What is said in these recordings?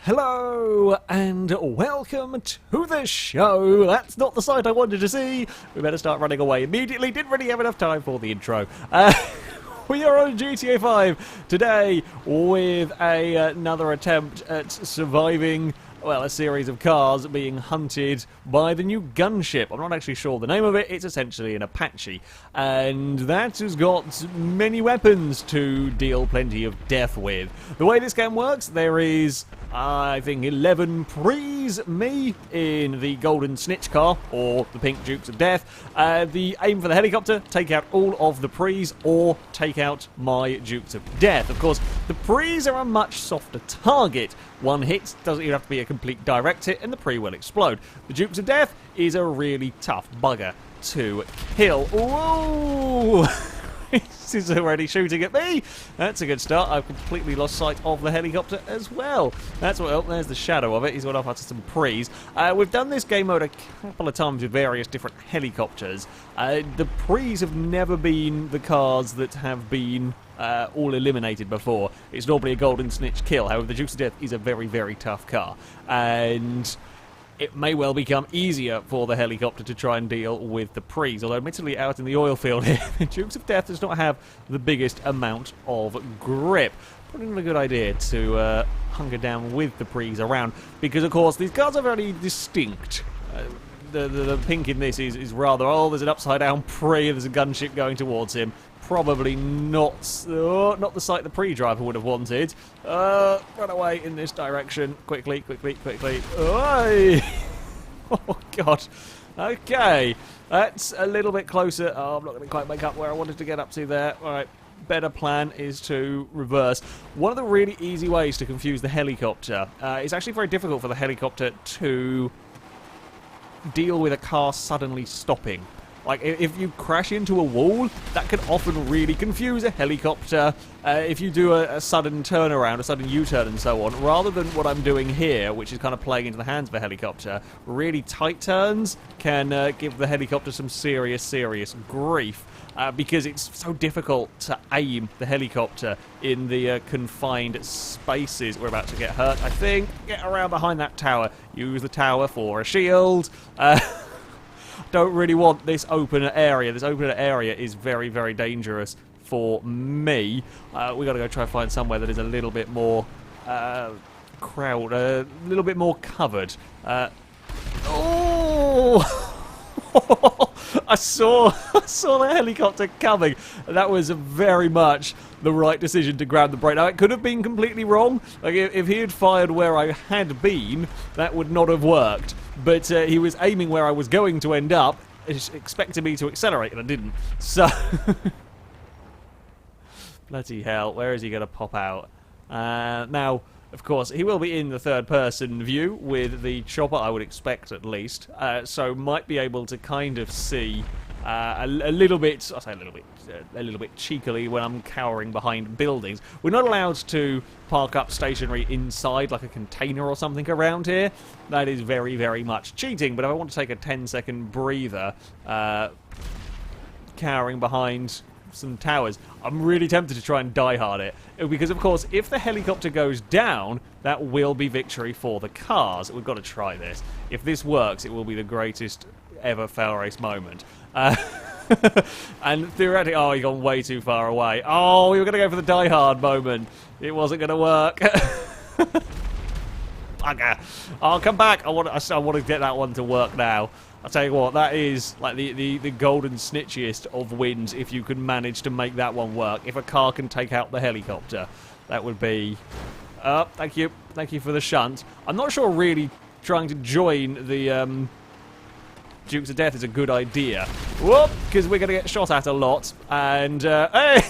Hello and welcome to the show. That's not the sight I wanted to see. We better start running away immediately. Didn't really have enough time for the intro. We are on GTA 5 today with another attempt at surviving, well, a series of cars being hunted by the new Gunship. I'm not actually sure the name of it. It's essentially an Apache. And that has got many weapons to deal plenty of death with. The way this game works, there is, I think, 11 Prees, me, in the golden snitch car, or the pink Dukes of Death. The aim for the helicopter, take out all of the Prees, or take out my Dukes of Death. Of course, the Prees are a much softer target. One hit doesn't even have to be a complete direct hit, and the Prii will explode. The Dukes of Death is a really tough bugger to kill. Whoa! This is already shooting at me. That's a good start. I've completely lost sight of the helicopter as well. That's what. Oh, there's the shadow of it. He's gone off after some Prees. We've done this game mode a couple of times with various different helicopters. The Prees have never been the cars that have been all eliminated before. It's normally a golden snitch kill. However, the Dukes of Death is a very, very tough car, and it may well become easier for the helicopter to try and deal with the Prees, although admittedly out in the oil field here, the Dukes of Death does not have the biggest amount of grip. Probably not a good idea to hunker down with the Prees around, because of course these cars are very distinct. The pink in this is rather, oh, there's an upside down Prii, there's a gunship going towards him. Probably not the sight the Prii driver would have wanted. Run away in this direction. Quickly, quickly, quickly. Oi! Oh, God. Okay. That's a little bit closer. Oh, I'm not going to quite make up where I wanted to get up to there. All right. Better plan is to reverse. One of the really easy ways to confuse the helicopter, it's actually very difficult for the helicopter to deal with a car suddenly stopping. Like, if you crash into a wall, that can often really confuse a helicopter. If you do a sudden turnaround, a sudden U-turn and so on, rather than what I'm doing here, which is kind of playing into the hands of a helicopter, really tight turns can give the helicopter some serious, serious grief. Because it's so difficult to aim the helicopter in the confined spaces. We're about to get hurt, I think. Get around behind that tower. Use the tower for a shield. Don't really want this open area. This open area is very, very dangerous for me. We got to go try and find somewhere that is a little bit more crowd, a little bit more covered. Oh! I saw the helicopter coming. That was very much the right decision to grab the brake. Now, it could have been completely wrong. Like, if he had fired where I had been, that would not have worked. But he was aiming where I was going to end up, expecting me to accelerate, and I didn't. So, bloody hell, where is he going to pop out? Now, of course, he will be in the third-person view with the chopper, I would expect at least. So might be able to kind of see a little bit. I say a little bit cheekily when I'm cowering behind buildings. We're not allowed to park up stationary inside like a container or something around here. That is very, very much cheating. But if I want to take a 10-second breather, cowering behind some towers, I'm really tempted to try and die-hard it, because of course if the helicopter goes down, that will be victory for the cars. We've got to try this. If this works, it will be the greatest ever FailRace moment. And theoretically, oh, you've gone way too far away. Oh, we were going to go for the die-hard moment. It wasn't going to work. Bugger. I'll come back. I want to get that one to work now. I'll tell you what, that is like the golden snitchiest of wins if you can manage to make that one work. If a car can take out the helicopter, that would be... thank you. Thank you for the shunt. I'm not sure really trying to join the Dukes of Death is a good idea. Whoop! Because we're going to get shot at a lot. And, hey!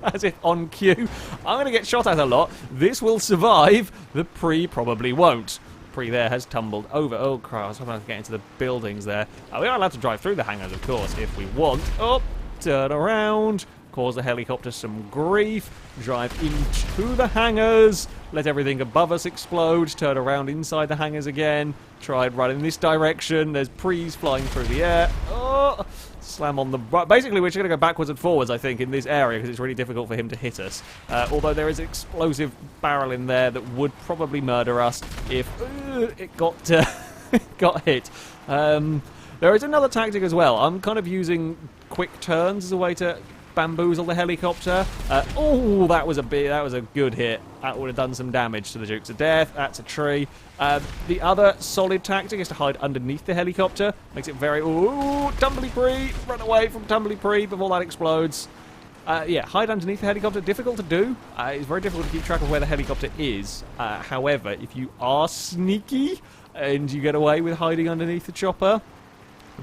As if on cue. I'm going to get shot at a lot. This will survive. The Prii probably won't. Prii there has tumbled over. Oh, crap. I was hoping I could get into the buildings there. We are allowed to drive through the hangars, of course, if we want. Oh, turn around. Cause the helicopter some grief. Drive into the hangars. Let everything above us explode. Turn around inside the hangars again. Try and run in this direction. There's Prees flying through the air. Oh, Slam on the... Basically, we're just going to go backwards and forwards, I think, in this area, because it's really difficult for him to hit us. Although there is an explosive barrel in there that would probably murder us if it got, got hit. There is another tactic as well. I'm kind of using quick turns as a way to bamboozle the helicopter. Oh, that was a good hit. That would have done some damage to the Dukes of Death. That's a tree. The other solid tactic is to hide underneath the helicopter. Makes it very... Ooh, Tumbly Prii! Run away from Tumbly Prii before that explodes. Yeah, hide underneath the helicopter. Difficult to do. It's very difficult to keep track of where the helicopter is. However, if you are sneaky and you get away with hiding underneath the chopper,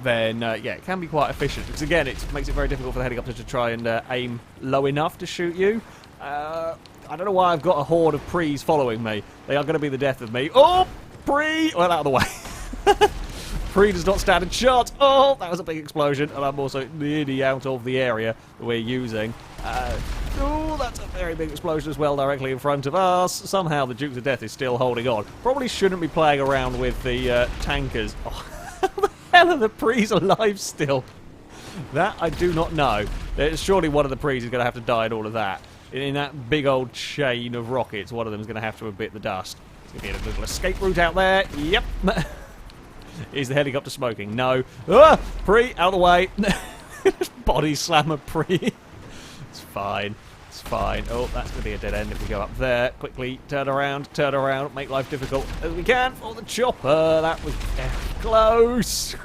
then, yeah, it can be quite efficient. Because, again, it makes it very difficult for the helicopter to try and aim low enough to shoot you. I don't know why I've got a horde of Prees following me. They are going to be the death of me. Oh, Prii! Well, out of the way. Prii does not stand a shot. Oh, that was a big explosion. And I'm also nearly out of the area that we're using. Oh, that's a very big explosion as well, directly in front of us. Somehow the Dukes of Death is still holding on. Probably shouldn't be playing around with the tankers. Oh, how the hell are the Prees alive still? That I do not know. Surely one of the Prees is going to have to die in all of that. In that big old chain of rockets, one of them is going to have to have bit the dust. There's going to be a little escape route out there. Yep. Is the helicopter smoking? No. Ah! Prii, out of the way. Body slammer Prii. It's fine. It's fine. Oh, that's going to be a dead end if we go up there. Quickly turn around, make life difficult as we can for the chopper. That was close.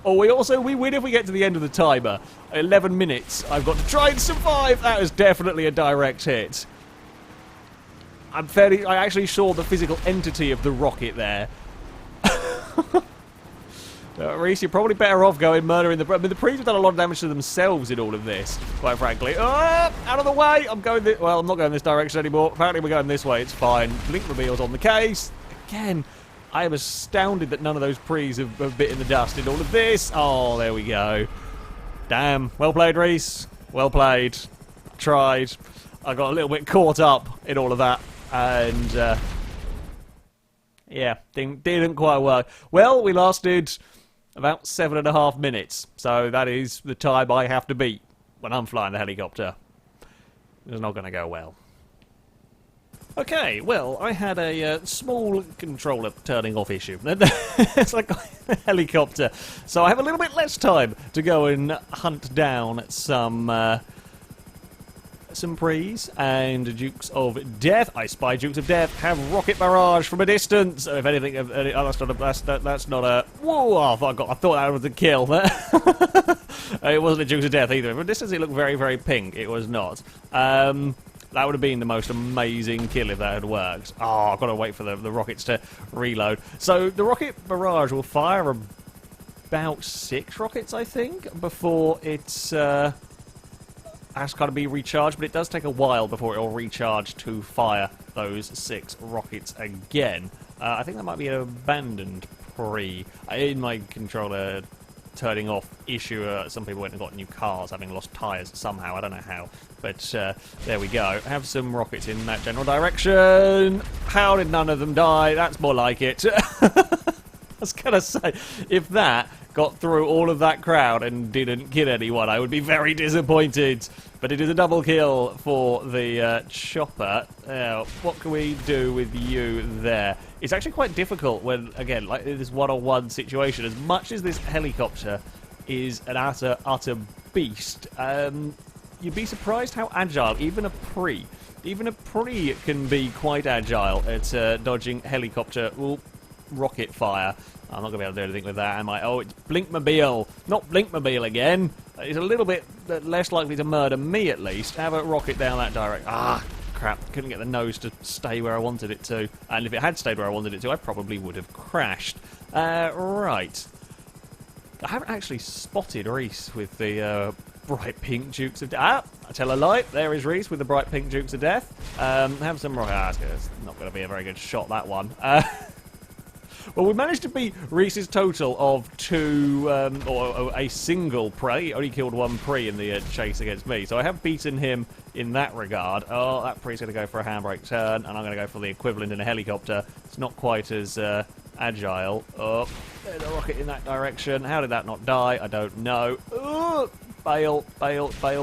Oh, we win if we get to the end of the timer. 11 minutes. I've got to try and survive. That is definitely a direct hit. I actually saw the physical entity of the rocket there. Reese, you're probably better off going murdering the... I mean, the Prees have done a lot of damage to themselves in all of this, quite frankly. Oh, out of the way! I'm going this... Well, I'm not going this direction anymore. Apparently we're going this way. It's fine. Blink reveal's on the case. Again, I am astounded that none of those Prees have bit in the dust in all of this. Oh, there we go. Damn. Well played, Reese. Well played. Tried. I got a little bit caught up in all of that. And, yeah, didn't quite work. Well, we lasted about 7.5 minutes. So that is the time I have to beat when I'm flying the helicopter. It's not going to go well. Okay, well, I had a small controller turning off issue. It's like a helicopter. So I have a little bit less time to go and hunt down some Prees and Dukes of Death. I spy Dukes of Death have rocket barrage from a distance. If anything, that's not a. Whoa! Oh, I thought that was a kill. It wasn't a Dukes of Death either. From a distance, it looked very, very pink. It was not. That would have been the most amazing kill if that had worked. Oh, I've got to wait for the rockets to reload. So the rocket barrage will fire about 6 rockets, I think, before it's has to kind of be recharged, but it does take a while before it will recharge to fire those 6 rockets again. I think that might be an abandoned Prii. In my controller turning off issue, some people went and got new cars, having lost tyres somehow, I don't know how. But there we go. Have some rockets in that general direction. How did none of them die? That's more like it. I was going to say, if that got through all of that crowd and didn't kill anyone, I would be very disappointed. But it is a double kill for the chopper. What can we do with you there? It's actually quite difficult when, again, like this one-on-one situation. As much as this helicopter is an utter beast, you'd be surprised how agile even a Prii can be quite agile at dodging helicopter rocket fire. I'm not going to be able to do anything with that, am I? Oh, it's Blinkmobile. Not Blinkmobile again. It's a little bit less likely to murder me, at least. Have a rocket down that direction. Ah, crap. Couldn't get the nose to stay where I wanted it to. And if it had stayed where I wanted it to, I probably would have crashed. Right. I haven't actually spotted Reese with the bright pink Dukes of Death. Ah, I tell a lie. There is Reese with the bright pink Dukes of Death. Have some rocket. Ah, it's not going to be a very good shot, that one. Well, we managed to beat Reese's total of 2, or a single Prii. He only killed 1 Prii in the chase against me, so I have beaten him in that regard. Oh, that Pree's going to go for a handbrake turn, and I'm going to go for the equivalent in a helicopter. It's not quite as agile. Oh, there's a rocket in that direction. How did that not die? I don't know. Oh, bail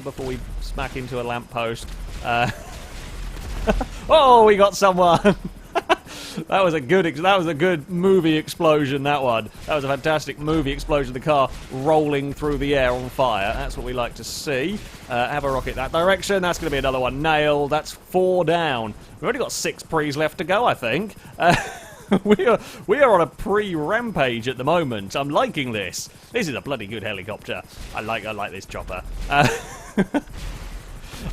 before we smack into a lamppost. Oh, we got someone. That was a good movie explosion, that one. That was a fantastic movie explosion. The car rolling through the air on fire. That's what we like to see. Have a rocket that direction. That's going to be another one nailed. That's 4 down. We've only got 6 Prees left to go, I think. We are on a pre-rampage at the moment. I'm liking this. This is a bloody good helicopter. I like this chopper.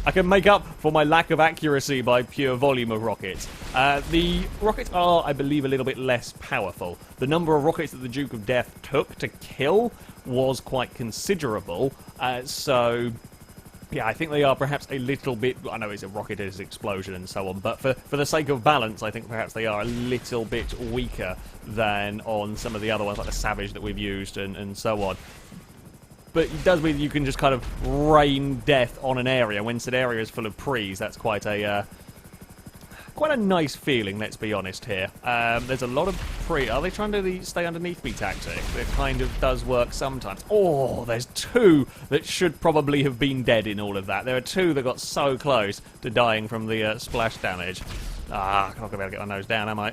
I can make up for my lack of accuracy by pure volume of rockets. The rockets are, I believe, a little bit less powerful. The number of rockets that the Duke of Death took to kill was quite considerable. So, yeah, I think they are perhaps a little bit... I know it's a rocket, it's an explosion and so on, but for the sake of balance, I think perhaps they are a little bit weaker than on some of the other ones, like the Savage that we've used and so on. But it does mean you can just kind of rain death on an area. When said area is full of Prees, that's quite a nice feeling, let's be honest here. There's a lot of Prii. Are they trying to stay underneath me tactic? It kind of does work sometimes. Oh, there's 2 that should probably have been dead in all of that. There are 2 that got so close to dying from the splash damage. I'm not going to be able to get my nose down, am I?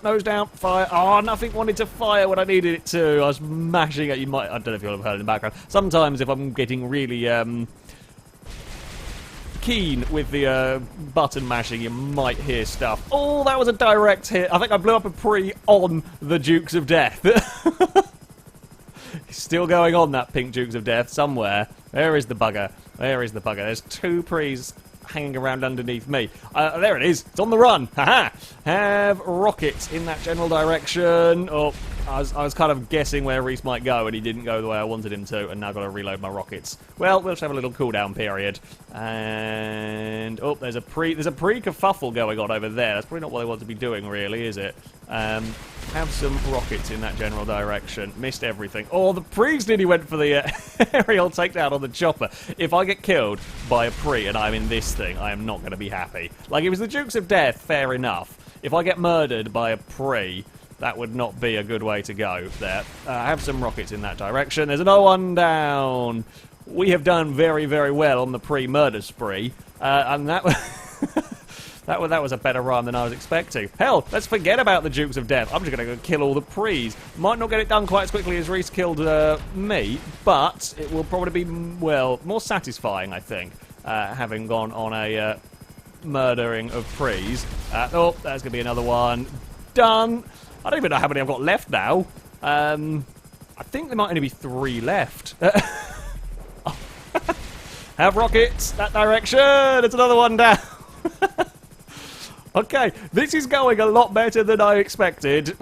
Nose down, fire. Oh, nothing wanted to fire when I needed it to. I was mashing it. I don't know if you'll have heard in the background. Sometimes if I'm getting really keen with the button mashing, you might hear stuff. Oh, that was a direct hit. I think I blew up a Prii on the Dukes of Death. He's still going on, that pink Dukes of Death, somewhere. There is the bugger. There is the bugger. There's 2 Prees hanging around underneath me. There it is. It's on the run. Haha. Have rockets in that general direction. Oh, I was kind of guessing where Reese might go, and he didn't go the way I wanted him to, and now I've got to reload my rockets. Well, we'll just have a little cooldown period. And oh, there's a Prii kerfuffle going on over there. That's probably not what they want to be doing, really, is it? Have some rockets in that general direction. Missed everything. Oh, the Prees nearly went for the aerial takedown on the chopper. If I get killed by a Prii and I'm in this thing, I am not going to be happy. Like, it was the Dukes of Death, fair enough. If I get murdered by a Prii, that would not be a good way to go there. Have some rockets in that direction. There's another one down. We have done very, very well on the Prii murder spree. And that was... That was a better run than I was expecting. Hell, let's forget about the Dukes of Death. I'm just going to go kill all the Prees. Might not get it done quite as quickly as Reese killed me, but it will probably be, well, more satisfying, I think, having gone on a murdering of Prees. Oh, there's going to be another one. Done. I don't even know how many I've got left now. I think there might only be 3 left. Have rockets that direction. There's another one down. Okay, this is going a lot better than I expected.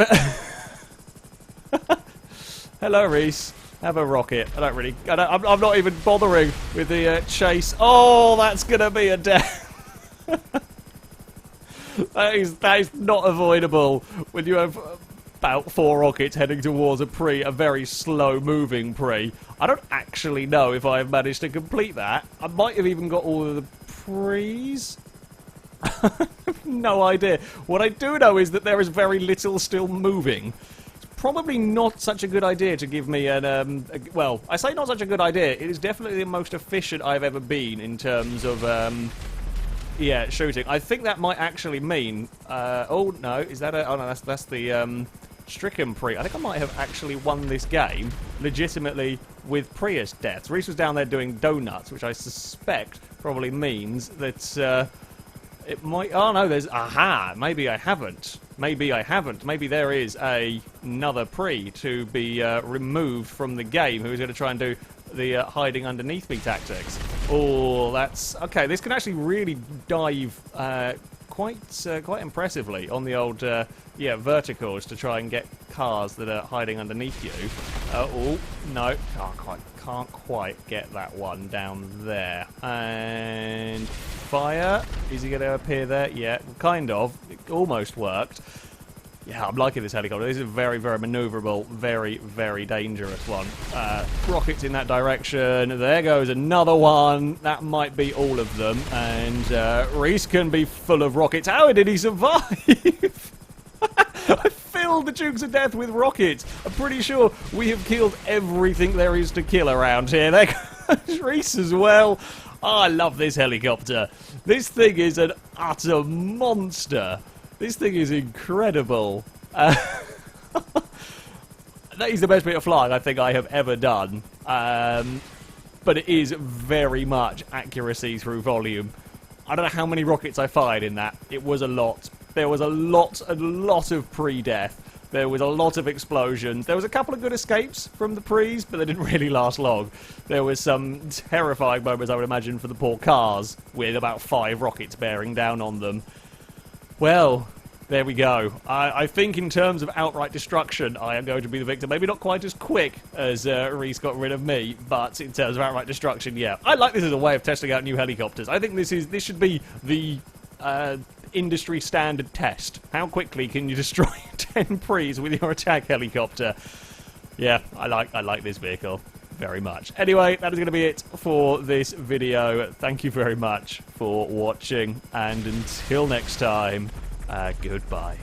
Hello, Reese. Have a rocket. I'm not even bothering with the chase. Oh, that's going to be a death. That is not avoidable when you have about 4 rockets heading towards a Prii, a very slow-moving Prii. I don't actually know if I have managed to complete that. I might have even got all of the Prees. No idea. What I do know is that there is very little still moving. It's probably not such a good idea to give me an... well, I say not such a good idea. It is definitely the most efficient I've ever been in terms of... yeah, shooting. I think that might actually mean... oh, no. Is that a... Oh, no, that's the... Stricken Prii. I think I might have actually won this game legitimately with Prius deaths. Reese was down there doing donuts, which I suspect probably means that... it might... Oh, no, there's... Aha! Maybe I haven't. Maybe I haven't. Maybe there is another Prii to be removed from the game who's going to try and do the hiding underneath me tactics. Oh, that's... Okay, this can actually really dive quite impressively on the old, yeah, verticals to try and get cars that are hiding underneath you. Oh, no. Can't quite get that one down there. And... Fire. Is he going to appear there? Yeah, kind of. It almost worked. Yeah, I'm liking this helicopter. This is a very, very manoeuvrable, very, very dangerous one. Rockets in that direction. There goes another one. That might be all of them. And Reese can be full of rockets. How did he survive? I filled the Dukes of Death with rockets. I'm pretty sure we have killed everything there is to kill around here. There goes Reese as well. Oh, I love this helicopter. This thing is an utter monster. This thing is incredible. That is the best bit of flying I think I have ever done. But it is very much accuracy through volume. I don't know how many rockets I fired in that. It was a lot. There was a lot of pre-death. There was a lot of explosions. There was a couple of good escapes from the Prees, but they didn't really last long. There was some terrifying moments, I would imagine, for the poor cars, with about 5 rockets bearing down on them. Well, there we go. I think in terms of outright destruction, I am going to be the victor. Maybe not quite as quick as Reese got rid of me, but in terms of outright destruction, yeah. I like this as a way of testing out new helicopters. I think this should be the industry standard test. How quickly can you destroy 10 Prees with your attack helicopter? Yeah, I like this vehicle very much. Anyway, that is going to be it for this video. Thank you very much for watching, and until next time, goodbye.